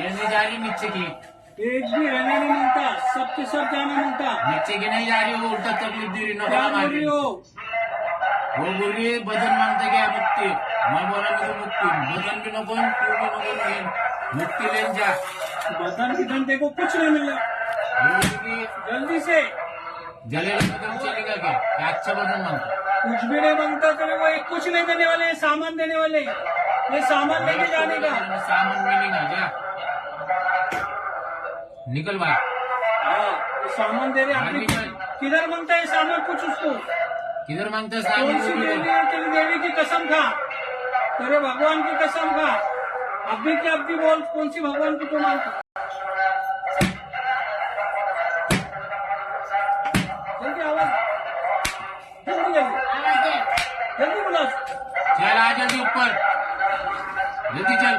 नहीं जा रही नीचे की, एक भी रहने नहीं मांगता, सबके सब जाना मांगता। नीचे की नहीं जा रही, वो उल्टा तकलीफ दे रही, क्या नौकरा बोल मार रही रही। हो? वो बोल रही है बदन मांगते क्या मुक्ति, मैं बोला नको मुक्ति, बदन भी नको तू भी नको, मुक्ति लेन जा। बदन विधन देखो कुछ नहीं मिला, वो बोली कि जल्दी से। जलेगा बदन चलेगा क्या, अच्छा बदन मांगता। कुछ भी नहीं मांगता तेरे को, एक कुछ नहीं देने वाले, ये सामान देने वाले, ये सामान लेके जाने का। सामान मिलेगा जा, निकल भाई। हाँ, ये सामान दे रहे अपनी। किधर मांगता है सामान, कुछ उसको। किधर मांगता है कौन सी सामान? देवी है, तेरी देवी की कसम खा, तेरे भगवान की कसम खा, अभी के अभी बोल कौन सी भगवान की तू मांगता। जल्दी आवाज, जल्दी जल्दी जल्दी बोला। चल आ जल्दी ऊपर, जल्दी चल।